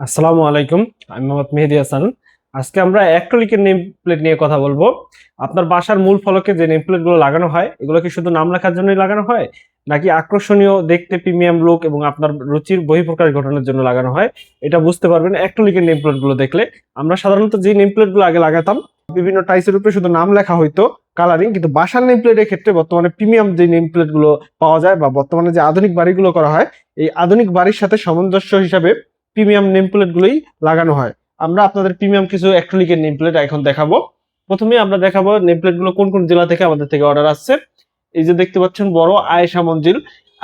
আসসালামু আলাইকুম। আমি মোহাম্মদ মেহেদী হাসান। আজকে আমরা অ্যাক্রিলিকের নেম প্লেট নিয়ে কথা বলবো। আপনার বাসার মূল ফলকে যে নেম প্লেট গুলো লাগানো হয়, এগুলো কি শুধু নাম লেখার জন্যই লাগানো হয়, নাকি আকর্ষণীয় দেখতে, প্রিমিয়াম লুক এবং আপনার রুচির বহিঃপ্রকাশ ঘটানোর জন্য লাগানো হয়? এটা বুঝতে পারবেন অ্যাক্রিলিকের নেম প্লেট গুলো দেখলে। আমরা সাধারণত যে নেম প্লেট গুলো আগে লাগাতাম, বিভিন্ন টাইসের উপরে শুধু নাম লেখা হইতো, কালারিং, কিন্তু বাসার নেম প্লেটের ক্ষেত্রে বর্তমানে প্রিমিয়াম যে নেম প্লেট গুলো পাওয়া যায় বা বর্তমানে যে আধুনিক বাড়িগুলো করা হয়, এই আধুনিক বাড়ির সাথে সামঞ্জস্য হিসাবে প্রিমিয়াম নেম প্লেট গুলোই লাগানো হয়। আমরা আপনাদের প্রিমিয়াম কিছু অ্যাক্রিলিকের নেম প্লেট এখন দেখাবো। প্রথমে আমরা দেখাবো নেম প্লেট গুলো কোন কোন জেলা থেকে আমাদের থেকে অর্ডার আসছে। এই যে দেখতে পাচ্ছেন, বড় আয়েশা মঞ্জিল,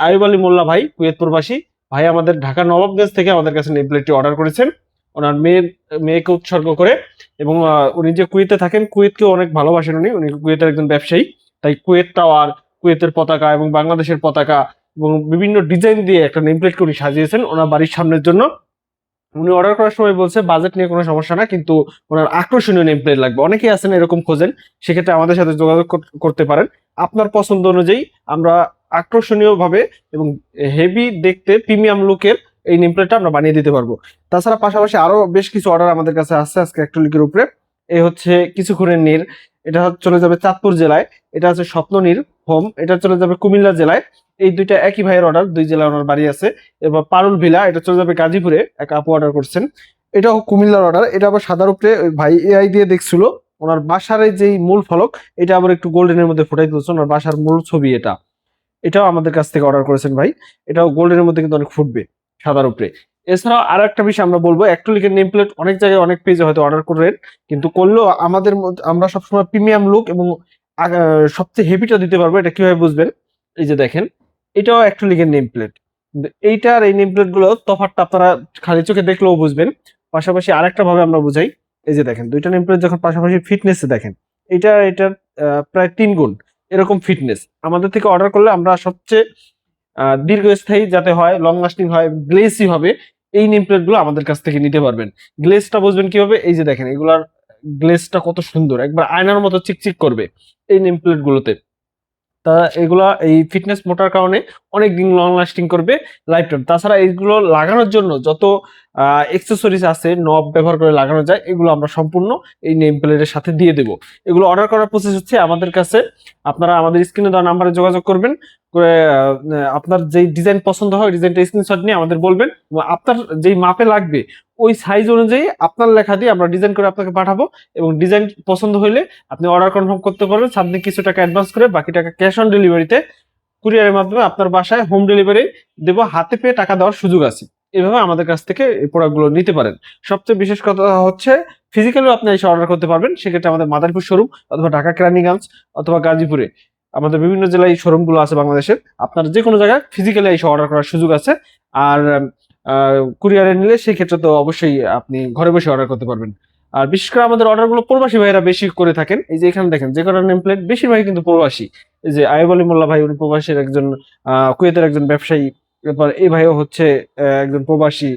আয়ুব আলী মোল্লা ভাই, কুয়েত প্রবাসী ভাই, আমাদের ঢাকা নবাবগঞ্জ থেকে আমাদের কাছে নেম প্লেটটি অর্ডার করেছেন ওনার মেয়েকে উৎসর্গ করে। এবং উনি যে কুয়েতে থাকেন, কুয়েতকে অনেক ভালোবাসেন। উনি উনি কুয়েতের একজন ব্যবসায়ী, তাই কুয়েত টাওয়ার, কুয়েতের পতাকা এবং বাংলাদেশের পতাকা এবং বিভিন্ন ডিজাইন দিয়ে একটা নেম প্লেট উনি সাজিয়েছেন ওনার বাড়ির সামনের জন্য। উনি অর্ডার করার সময় বলছে বাজেট নিয়ে কোনো সমস্যা না, কিন্তু ওনার আকর্ষণীয় নেম প্লেট লাগবে। অনেকেই আছেন এরকম খোঁজেন, সেক্ষেত্রে আমাদের সাথে যোগাযোগ করতে পারেন। আপনার পছন্দ অনুযায়ী আমরা আকর্ষণীয় ভাবে এবং হেভি দেখতে প্রিমিয়াম লুকের এই নেম প্লেটটা আমরা বানিয়ে দিতে পারবো। তাছাড়া পাশাপাশি আরো বেশ কিছু অর্ডার আমাদের কাছে আসছে আজকে অ্যাক্রিলিকের উপরে। এই হচ্ছে কিছুক্ষণের নীর, এটা চলে যাবে চাঁদপুর জেলায়। এটা হচ্ছে স্বপ্ননীর হোম, এটা চলে যাবে কুমিল্লা জেলায়। এই দুইটা একই ভাইয়ের অর্ডার, দুই জেলায় ওনার বাড়ি আছে। এবার পারুল ভিলা, এটা চলে যাবে গাজীপুরে, এক আপু অর্ডার করছেন। এটাও কুমিল্লার অর্ডার। এটা আবার সাদার উপরে ওই ভাই এআই দিয়ে দেখছিল। ওনার বাসার এই যে মূল ফলক, এটা আবার একটু গোল্ডেনের মধ্যে ফুটাই তুলছে, ওনার বাসার মূল ছবি এটা। এটাও আমাদের কাছ থেকে অর্ডার করেছেন ভাই। এটাও গোল্ডেনের মধ্যে কিন্তু অনেক ফুটবে সাদার উপরে। এছাড়াও আরো একটা বিষয় আমরা বলবো, অ্যাক্রিলিকের নেম প্লেট অনেক জায়গায় অনেক পেজে হয়তো অর্ডার করেন, কিন্তু করলেও আমাদের আমরা সবসময় প্রিমিয়াম লুক এবং সবচেয়ে হেভিটা দিতে পারবো। এটা কিভাবে বুঝবেন? এই যে দেখেন, এটাও অ্যাক্রিলিকের নেম প্লেট। এইটার এই নেম প্লেট গুলো তফাৎটা আপনারা খালি চোখে দেখলেও বুঝবেন। পাশাপাশি আরেকটা ভাবে আমরা বুঝাই। এই যে দেখেন, দুইটা নেম প্লেট যখন পাশাপাশি ফিটনেসে দেখেন, এটার প্রায় 3 গুণ এরকম ফিটনেস। আমাদের থেকে অর্ডার করলে আমরা সবচেয়ে দীর্ঘস্থায়ী যাতে হয়, লং লাস্টিং হয়, গ্লেসি হবে, এই নেম প্লেট গুলো আমাদের কাছ থেকে নিতে পারবেন। গ্লেসটা বুঝবেন কিভাবে? এই যে দেখেন, এগুলার গ্লেসটা কত সুন্দর, একবার আয়নার মতো চিকচিক করবে এই নেম প্লেট গুলোতে। তা এগুলা এই ফিটনেস মোটার কারণে অনেক দিন লং লাস্টিং করবে, লাইফ টাইম। তাছাড়া এইগুলো লাগানোর জন্য যত এক্সেসরিজ আছে, নব ব্যবহার করে লাগানো যায়, এগুলো আমরা সম্পূর্ণ এই নেম প্লেটের সাথে দিয়ে দেবো। এগুলো অর্ডার করার প্রসেস হচ্ছে আমাদের কাছে, আপনারা আমাদের স্ক্রিনে দেওয়া নাম্বারে যোগাযোগ করবেন করে আপনার যেই ডিজাইন পছন্দ হয় ডিজাইনটা স্ক্রিনশট নিয়ে আমাদের বলবেন, এবং আপনার যেই মাপে লাগবে ওই সাইজ অনুযায়ী আপনার লেখা দিয়ে আমরা ডিজাইন করে আপনাকে পাঠাবো। এবং ডিজাইন পছন্দ হইলে আপনি অর্ডার কনফার্ম করতে পারবেন, সামনে কিছু টাকা অ্যাডভান্স করে বাকি টাকা ক্যাশ অন ডেলিভারিতে কুরিয়ারের মাধ্যমে আপনার বাসায় হোম ডেলিভারি দেব, হাতে পেয়ে টাকা দেওয়ার সুযোগ আছে। এভাবে আমাদের কাছ থেকে এই প্রোডাক্টগুলো নিতে পারেন। সবচেয়ে বিশেষ কথা হচ্ছে ফিজিক্যালিও আপনি এসে অর্ডার করতে পারবেন। সেক্ষেত্রে আমাদের মাদারীপুর শোরুম অথবা ঢাকা কেরানীগঞ্জ অথবা গাজীপুরে, আমাদের বিভিন্ন জেলায় শোরুম গুলো আছে বাংলাদেশের। আপনার যে কোনো জায়গায় ফিজিক্যালি এসে অর্ডার করার সুযোগ আছে। আর কুরিয়ারে নিলে সেই ক্ষেত্রে তো অবশ্যই আপনি ঘরে বসে অর্ডার করতে পারবেন। আর বিশেষ করে আমাদের অর্ডার গুলো প্রবাসী ভাইয়েরা বেশি করে থাকেন। এই যে এখানে দেখেন, যে কটা নেম প্লেট বেশিরভাগই কিন্তু প্রবাসী। এই যে আয়ুব আলী মোল্লা ভাই, উনি প্রবাসীর একজন, কুয়েতের একজন ব্যবসায়ী। এরপর এই ভাইও হচ্ছে একজন প্রবাসী,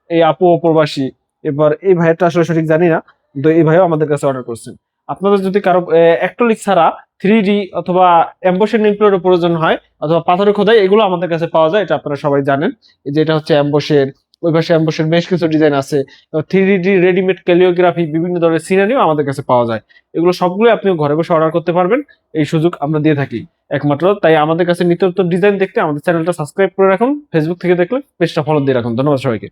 এই আপুও প্রবাসী। এবার এই ভাইয়েরটা আসলে সঠিক জানি না, কিন্তু এই ভাইও আমাদের কাছে অর্ডার করছেন। আপনাদের যদি কারো অ্যাক্রিলিক ছাড়া 3D অথবা এমবসের নেম প্লেটের প্রয়োজন হয় অথবা পাথরে খোদাই, এগুলো আমাদের কাছে পাওয়া যায়, এটা আপনারা সবাই জানেন। এই যে এটা হচ্ছে এমবসের, ওই পাশে এমবসের বেশ কিছু ডিজাইন আছে। 3D রেডিমেড ক্যালিওগ্রাফি, বিভিন্ন ধরনের সিনারিও আমাদের কাছে পাওয়া যায়। এগুলো সবগুলো আপনি ঘরে বসে অর্ডার করতে পারবেন, এই সুযোগ আমরা দিয়ে থাকি একমাত্র। তাই আমাদের কাছে নিত্য নতুন ডিজাইন দেখতে আমাদের চ্যানেলটা সাবস্ক্রাইব করে রাখুন। ফেসবুক থেকে দেখলে পেজটা ফলো দিয়ে রাখুন। ধন্যবাদ সবাইকে।